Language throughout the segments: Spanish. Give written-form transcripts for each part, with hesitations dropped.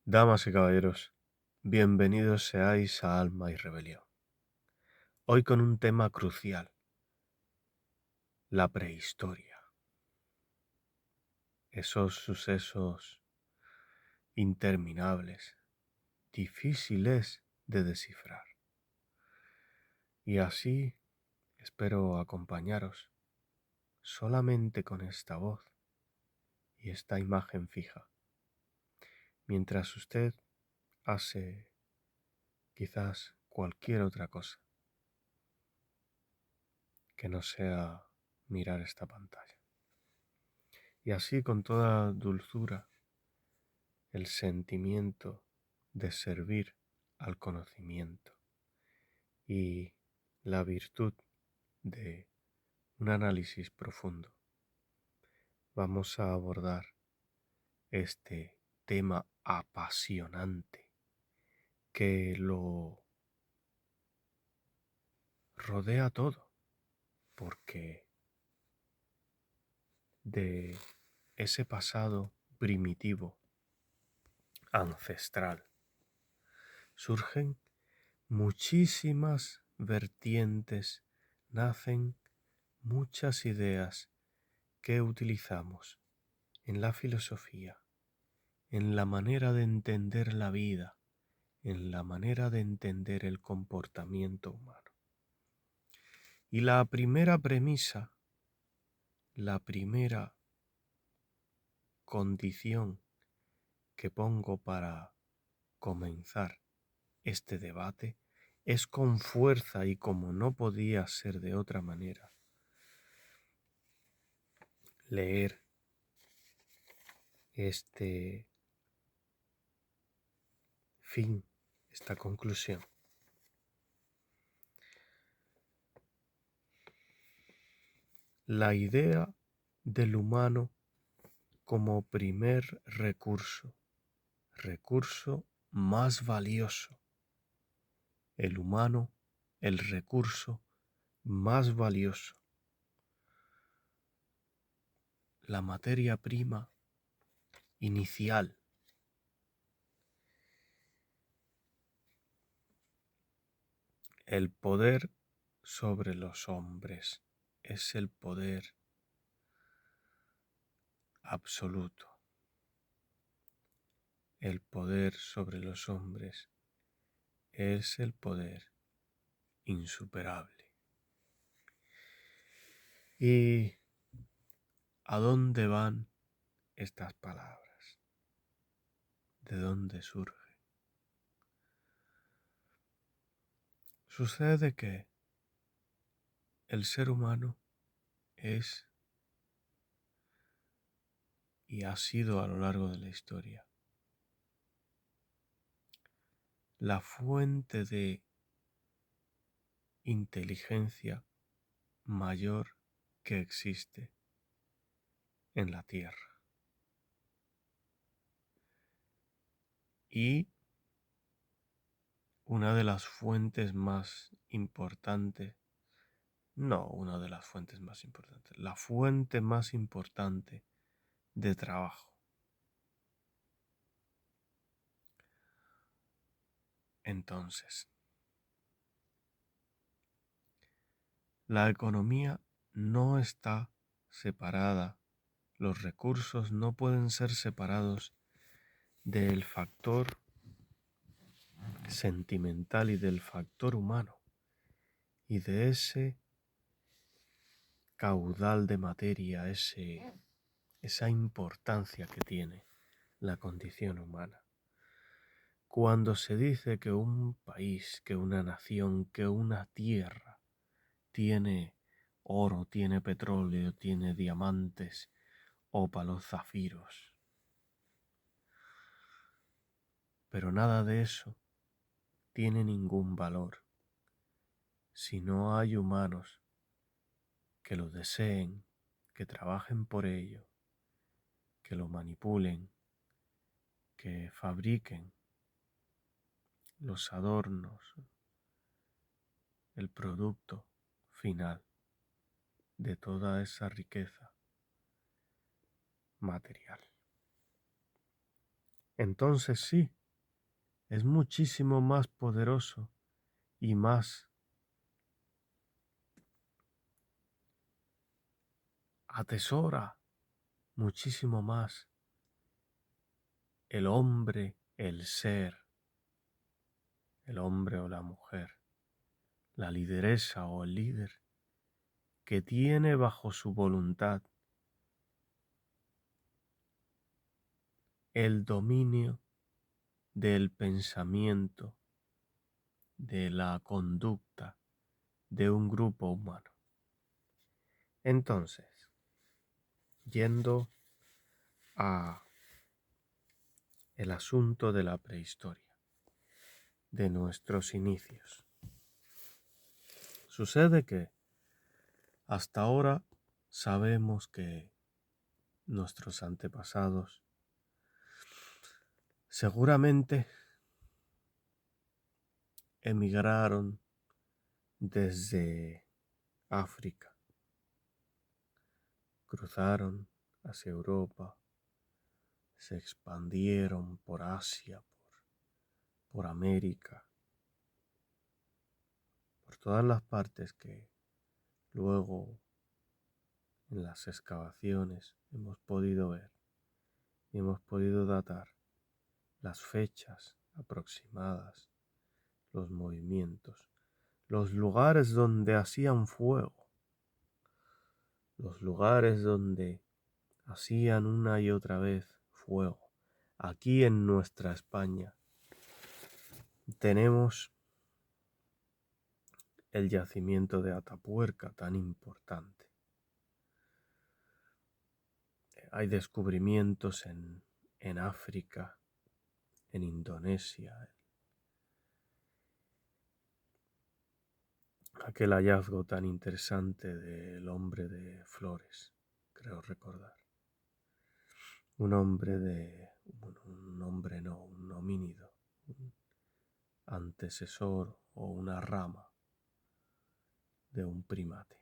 Damas y caballeros, bienvenidos seáis a Alma y Rebelión. Hoy con un tema crucial, la prehistoria. Esos sucesos interminables, difíciles de descifrar. Y así espero acompañaros solamente con esta voz y esta imagen fija, mientras usted hace quizás cualquier otra cosa que no sea mirar esta pantalla. Y así con toda dulzura, el sentimiento de servir al conocimiento y la virtud de un análisis profundo, vamos a abordar este tema apasionante que lo rodea todo, porque de ese pasado primitivo, ancestral, surgen muchísimas vertientes, nacen muchas ideas que utilizamos en la filosofía, en la manera de entender la vida, en la manera de entender el comportamiento humano. Y la primera premisa, la primera condición que pongo para comenzar este debate es con fuerza y como no podía ser de otra manera, leer este fin, esta conclusión. La idea del humano como primer recurso más valioso. El humano, el recurso más valioso. La materia prima inicial. El poder sobre los hombres es el poder absoluto. El poder sobre los hombres es el poder insuperable. ¿Y a dónde van estas palabras? ¿De dónde surgen? Sucede que el ser humano es y ha sido a lo largo de la historia la fuente de inteligencia mayor que existe en la Tierra. Y una de las fuentes más importantes, no una de las fuentes más importantes, la fuente más importante de trabajo. Entonces, la economía no está separada, los recursos no pueden ser separados del factor sentimental y del factor humano y de ese caudal de materia, esa importancia que tiene la condición humana. Cuando se dice que un país, que una nación, que una tierra tiene oro, tiene petróleo, tiene diamantes, ópalos, zafiros, pero nada de eso tiene ningún valor si no hay humanos que lo deseen, que trabajen por ello, que lo manipulen, que fabriquen los adornos, el producto final de toda esa riqueza material. entonces sí, es muchísimo más poderoso y más atesora muchísimo más el hombre, el ser, el hombre o la mujer, la lideresa o el líder que tiene bajo su voluntad el dominio del pensamiento, de la conducta de un grupo humano. Entonces, yendo a el asunto de la prehistoria, de nuestros inicios, sucede que hasta ahora sabemos que nuestros antepasados seguramente emigraron desde África, cruzaron hacia Europa, se expandieron por Asia, por América, por todas las partes que luego en las excavaciones hemos podido ver y hemos podido datar las fechas aproximadas, los movimientos, los lugares donde hacían fuego, los lugares donde hacían una y otra vez fuego. Aquí en nuestra España tenemos el yacimiento de Atapuerca tan importante. Hay descubrimientos en África, en Indonesia. Aquel hallazgo tan interesante del hombre de Flores, creo recordar. Un homínido, un antecesor o una rama de un primate.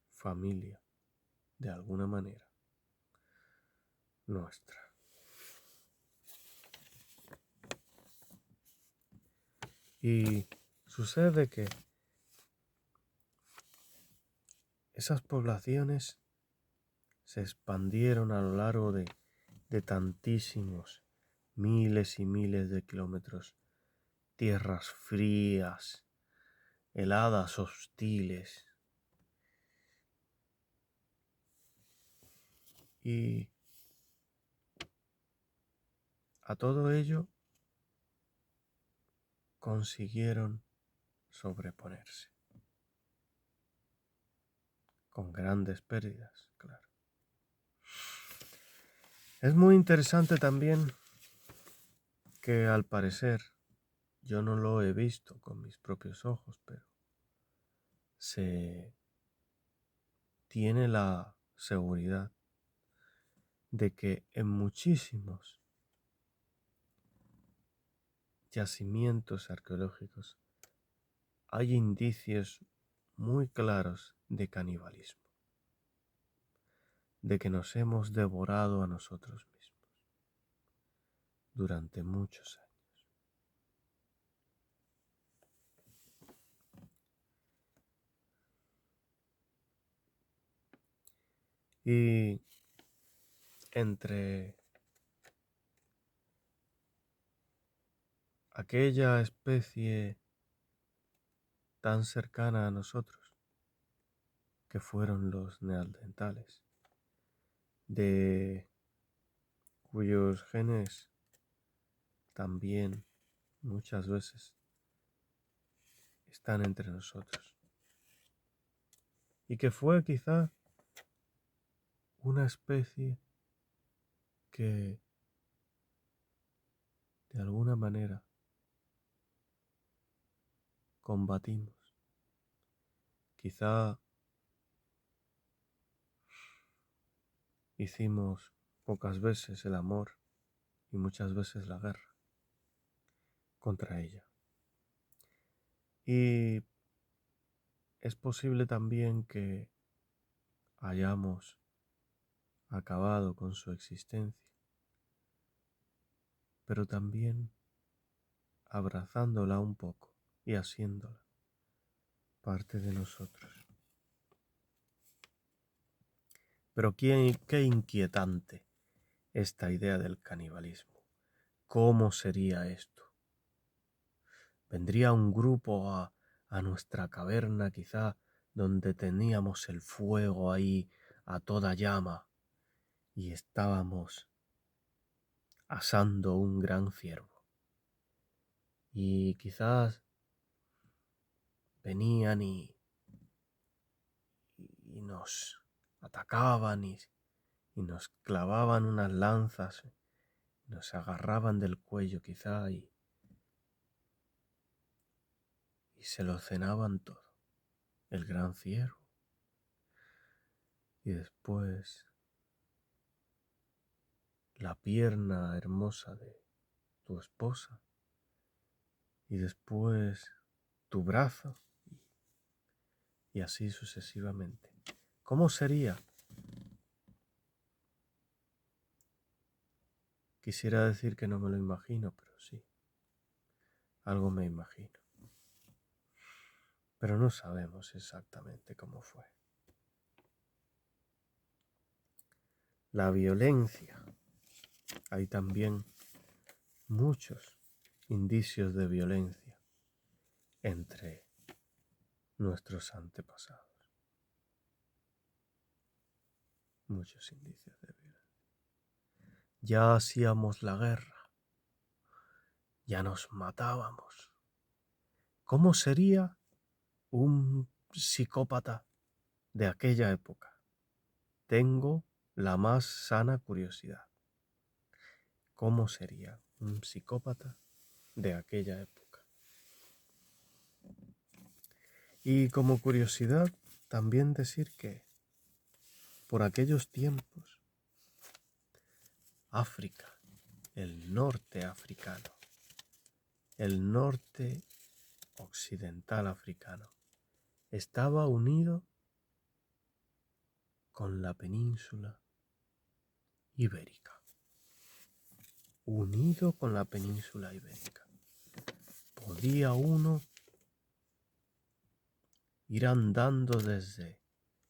Familia, de alguna manera, nuestra. Y sucede que esas poblaciones se expandieron a lo largo de tantísimos miles y miles de kilómetros, tierras frías, heladas, hostiles. Y a todo ello consiguieron sobreponerse, con grandes pérdidas, claro. Es muy interesante también que al parecer, yo no lo he visto con mis propios ojos, pero se tiene la seguridad de que en muchísimos yacimientos arqueológicos hay indicios muy claros de canibalismo, de que nos hemos devorado a nosotros mismos durante muchos años. Y entre aquella especie tan cercana a nosotros, que fueron los neandertales, de cuyos genes también muchas veces están entre nosotros, y que fue quizá una especie que de alguna manera combatimos. Quizá hicimos pocas veces el amor y muchas veces la guerra contra ella. Y es posible también que hayamos acabado con su existencia pero también abrazándola un poco y haciéndola parte de nosotros. Pero qué inquietante esta idea del canibalismo. ¿Cómo sería esto? ¿Vendría un grupo a nuestra caverna quizá donde teníamos el fuego ahí a toda llama y estábamos asando un gran ciervo? Y quizás venían y nos atacaban y nos clavaban unas lanzas, nos agarraban del cuello quizá y se lo cenaban todo, el gran ciervo. Y después la pierna hermosa de tu esposa. Y después tu brazo. Y así sucesivamente. ¿Cómo sería? Quisiera decir que no me lo imagino, pero sí. Algo me imagino. Pero no sabemos exactamente cómo fue. La violencia. Hay también muchos indicios de violencia entre nuestros antepasados. Muchos indicios de violencia. Ya hacíamos la guerra. Ya nos matábamos. ¿Cómo sería un psicópata de aquella época? Tengo la más sana curiosidad. ¿Cómo sería un psicópata de aquella época? Y como curiosidad, también decir que por aquellos tiempos, África, el norte africano, el norte occidental africano, estaba unido con la península ibérica. Unido con la península ibérica. Podía uno ir andando desde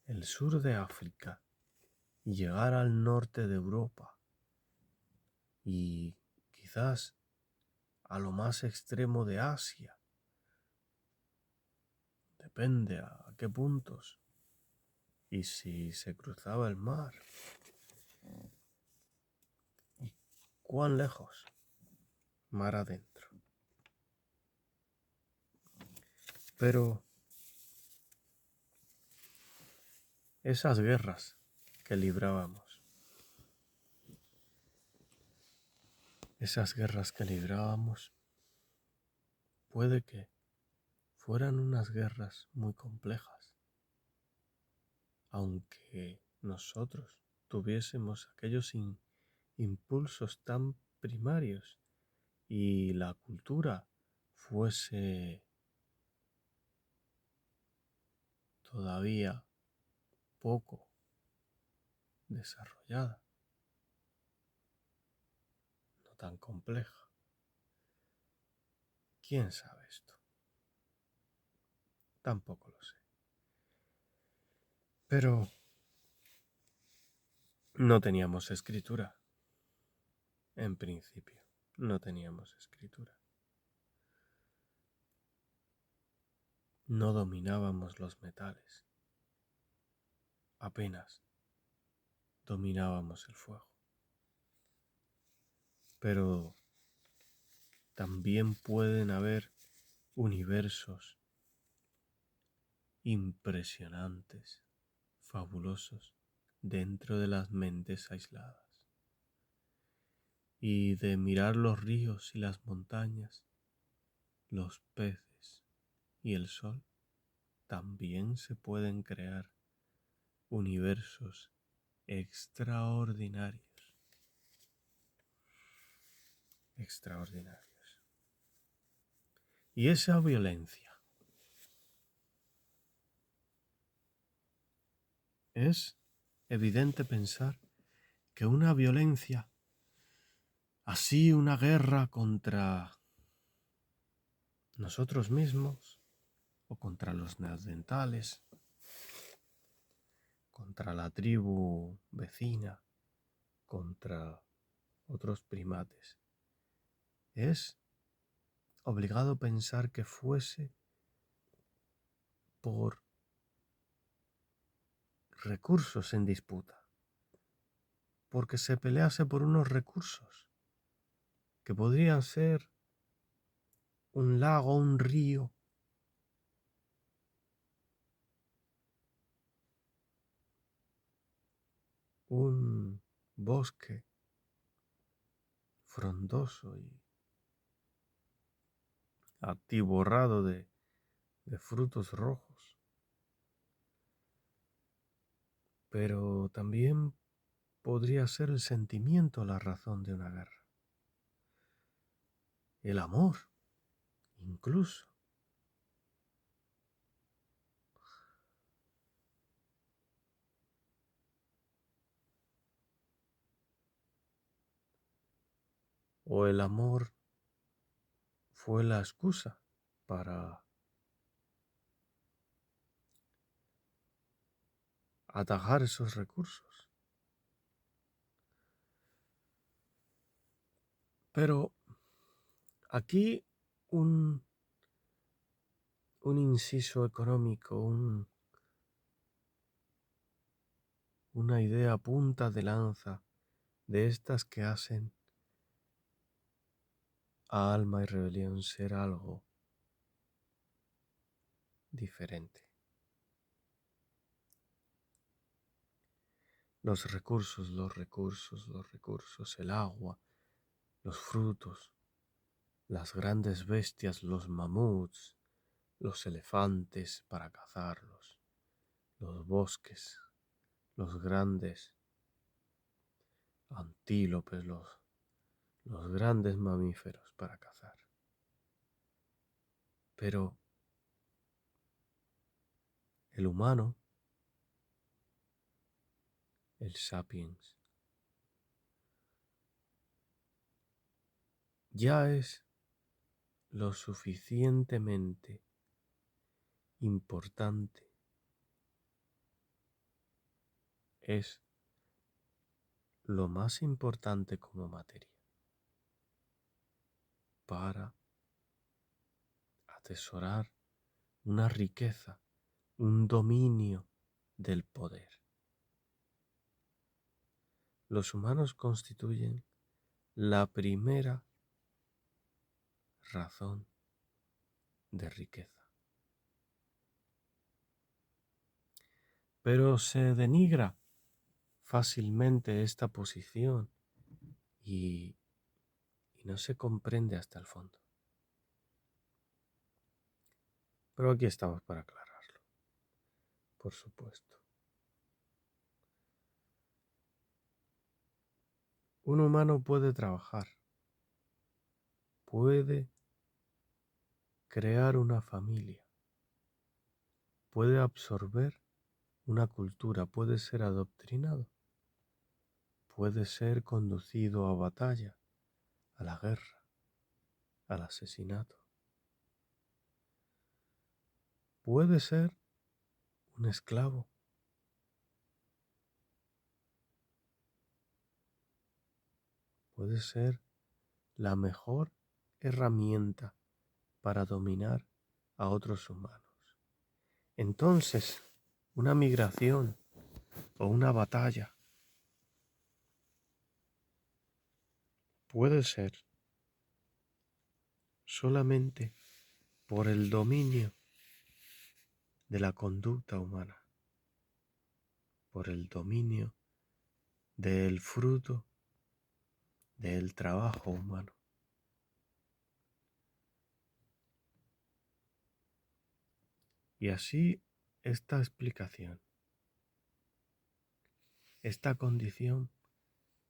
el sur de África y llegar al norte de Europa y quizás a lo más extremo de Asia. Depende a qué puntos y si se cruzaba el mar y cuán lejos, mar adentro. Pero esas guerras que librábamos, puede que fueran unas guerras muy complejas, aunque nosotros tuviésemos aquellos impulsos tan primarios y la cultura fuese todavía poco desarrollada, no tan compleja. ¿Quién sabe esto? Tampoco lo sé. Pero no teníamos escritura. En principio, no teníamos escritura. No dominábamos los metales. Apenas dominábamos el fuego. Pero también pueden haber universos impresionantes, fabulosos, dentro de las mentes aisladas. Y de mirar los ríos y las montañas, los peces y el sol, también se pueden crear universos extraordinarios. Extraordinarios. Y esa violencia es evidente pensar que una violencia Así una guerra contra nosotros mismos o contra los neandertales, contra la tribu vecina, contra otros primates. Es obligado pensar que fuese por recursos en disputa, porque se pelease por unos recursos que podrían ser un lago, un río, un bosque frondoso y atiborrado de frutos rojos. Pero también podría ser el sentimiento la razón de una guerra. El amor, incluso. O el amor fue la excusa para atajar esos recursos. Pero aquí un inciso económico, una idea punta de lanza de estas que hacen a Alma y Rebelión ser algo diferente. Los recursos, el agua, los frutos, las grandes bestias, los mamuts, los elefantes para cazarlos, los bosques, los grandes antílopes, los grandes mamíferos para cazar. Pero el humano, el sapiens, ya es lo suficientemente importante, es lo más importante como materia para atesorar una riqueza, un dominio del poder. Los humanos constituyen la primera razón de riqueza. Pero se denigra fácilmente esta posición y no se comprende hasta el fondo. Pero aquí estamos para aclararlo, por supuesto. Un humano puede trabajar, puede crear una familia, puede absorber una cultura, puede ser adoctrinado, puede ser conducido a batalla, a la guerra, al asesinato. Puede ser un esclavo. Puede ser la mejor herramienta para dominar a otros humanos. Entonces, una migración o una batalla puede ser solamente por el dominio de la conducta humana, por el dominio del fruto del trabajo humano. Y así esta explicación, esta condición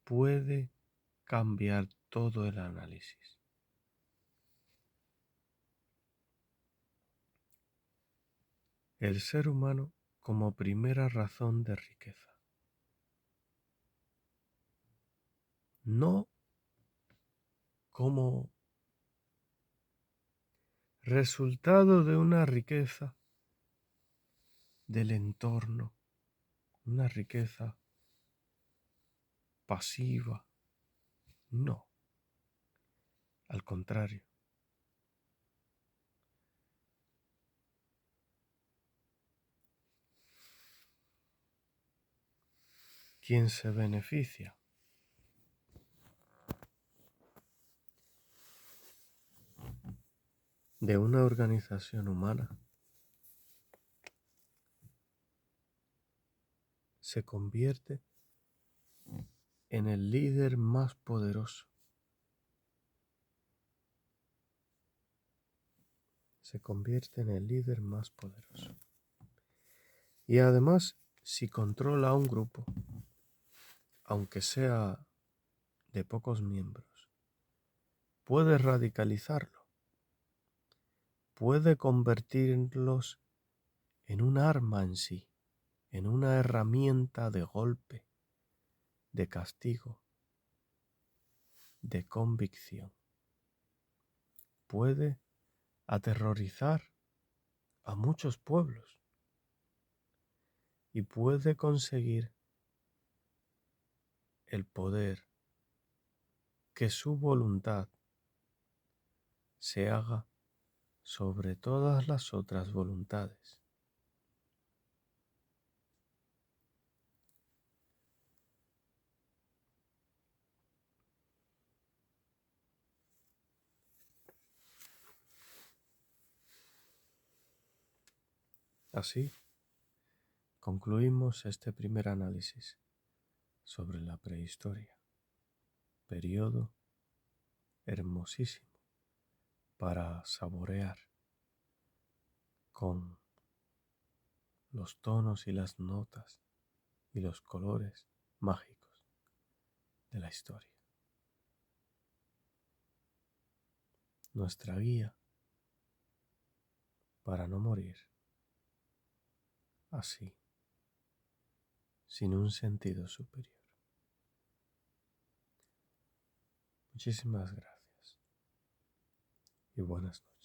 puede cambiar todo el análisis. El ser humano como primera razón de riqueza. No como resultado de una riqueza del entorno, una riqueza pasiva. No, al contrario. ¿Quién se beneficia? De una organización humana se convierte en el líder más poderoso. Se convierte en el líder más poderoso. Y además, si controla a un grupo, aunque sea de pocos miembros, puede radicalizarlo, puede convertirlos en un arma en sí, en una herramienta de golpe, de castigo, de convicción. Puede aterrorizar a muchos pueblos y puede conseguir el poder que su voluntad se haga sobre todas las otras voluntades. Así concluimos este primer análisis sobre la prehistoria, periodo hermosísimo para saborear con los tonos y las notas y los colores mágicos de la historia. Nuestra guía para no morir así, sin un sentido superior. Muchísimas gracias y buenas noches.